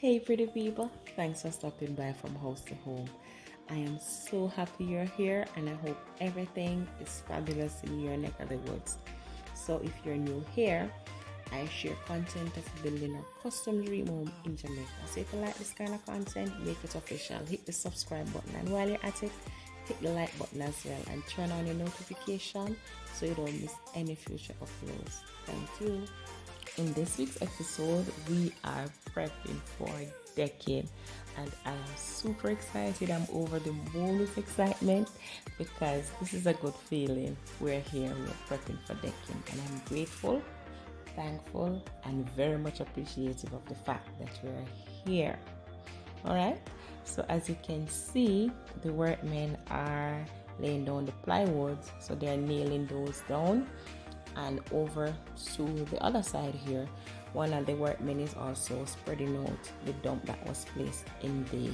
Hey, pretty people. Thanks for stopping by from house to home. I am so happy you're here and I hope everything is fabulous in your neck of the woods. So, if you're new here, I share content that's building a custom dream home in Jamaica. So, if you like this kind of content, make it official. Hit the subscribe button, and while you're at it, hit the like button as well and turn on your notification so you don't miss any future uploads. Thank you. In this week's episode, we are prepping for decking, and I am super excited. I'm over the moon with excitement because this is a good feeling. We're here, we're prepping for decking, and I'm grateful, thankful, and very much appreciative of the fact that we're here. All right, so as you can see, the workmen are laying down the plywood, so they're nailing those down. And over to the other side here, one of the workmen is also spreading out the dump that was placed in the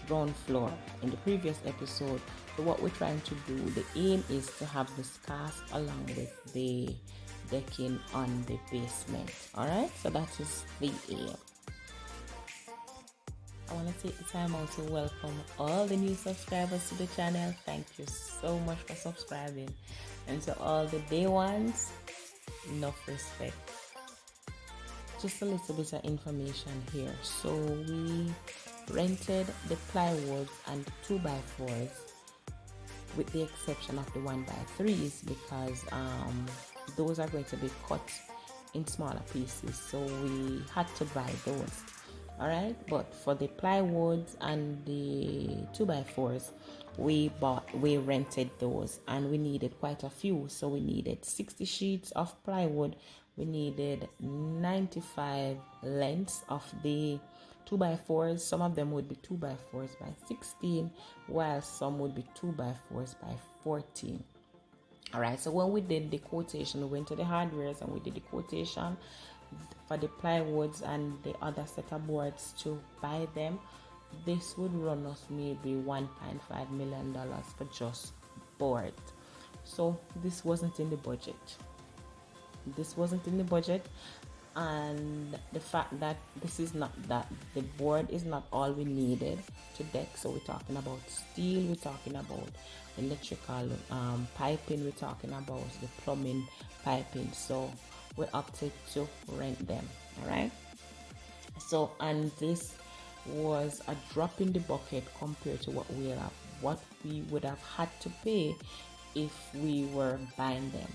ground floor in the previous episode. So what we're trying to do, the aim is to have this cast along with the decking on the basement. All right, so that is the aim. I want to take the time out to welcome all the new subscribers to the channel. Thank you so much for subscribing. And to all the day ones, enough respect. Just a little bit of information here. So we rented the plywood and the 2x4s with the exception of the 1x3s because those are going to be cut in smaller pieces. So we had to buy those. Alright, but for the plywoods and the 2x4s, we rented those, and we needed quite a few. So we needed 60 sheets of plywood, we needed 95 lengths of the 2x4s. Some of them would be 2x4s by 16, while some would be 2x4s by 14. Alright, so when we did the quotation, we went to the hardwares and we did the quotation for the plywoods and the other set of boards to buy them. This would run us maybe $1.5 million for just board. So this wasn't in the budget. And the fact that the board is not all we needed to deck. So we're talking about steel, we're talking about electrical piping, we're talking about the plumbing piping. So we opted to rent them. All right, so and this was a drop in the bucket compared to what we would have had to pay if we were buying them.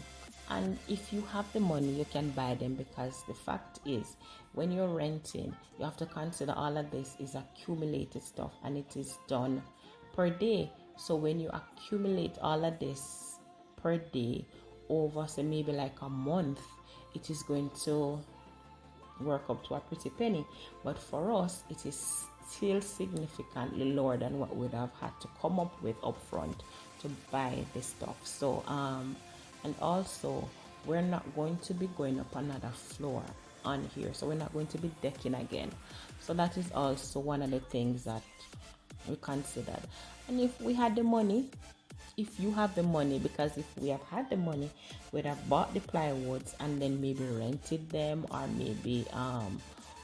And if you have the money, you can buy them, because the fact is, when you're renting, you have to consider all of this is accumulated stuff and it is done per day. So when you accumulate all of this per day over, say, maybe like a month, it is going to work up to a pretty penny. But for us, it is still significantly lower than what we'd have had to come up with upfront to buy this stuff. So and also, we're not going to be going up another floor on here, so we're not going to be decking again. So that is also one of the things that we considered. And if we had the money, if you have the money, because if we have had the money, we'd have bought the plywoods and then maybe rented them or maybe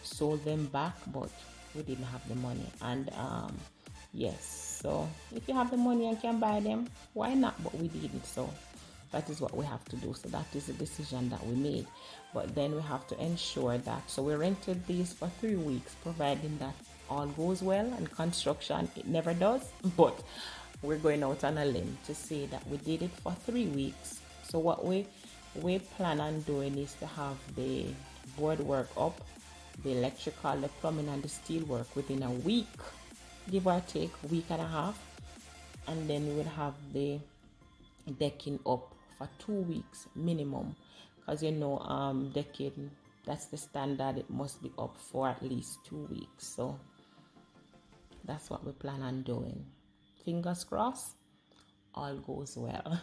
sold them back, but we didn't have the money. And yes, so if you have the money and can buy them, why not? But we didn't, so that is what we have to do. So that is the decision that we made. But then we have to ensure that, so we rented these for 3 weeks, providing that all goes well. And construction, it never does, but we're going out on a limb to say that we did it for 3 weeks. So what we plan on doing is to have the board work up, the electrical, the plumbing, and the steel work within a week, give or take a week and a half, and then we would have the decking up for 2 weeks minimum, because decking, that's the standard, it must be up for at least 2 weeks. So that's what we plan on doing. Fingers crossed, all goes well.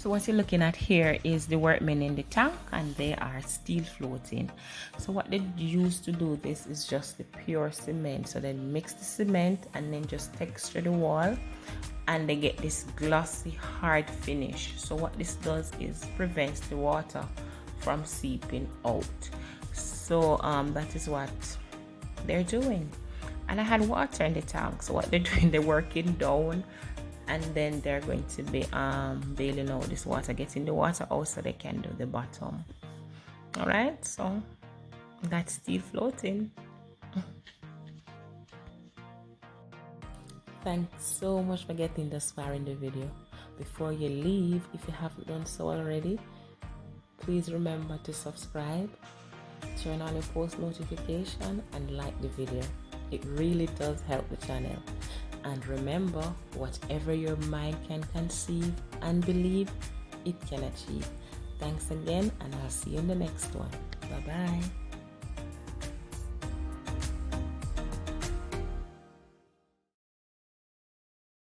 So what you're looking at here is the workmen in the tank, and they are steel floating. So what they use to do this is just the pure cement. So they mix the cement and then just texture the wall, and they get this glossy hard finish. So what this does is prevents the water from seeping out. So that is what they're doing. And I had water in the tank, so what they're doing, they're working down, and then they're going to be bailing out this water, getting the water out so they can do the bottom. All right, so that's steel floating. Thanks so much for getting this far in the video. Before you leave, if you haven't done so already, please remember to subscribe, turn on your post notification, and like the video. It really does help the channel. And remember, whatever your mind can conceive and believe, it can achieve. Thanks again, and I'll see you in the next one. Bye-bye.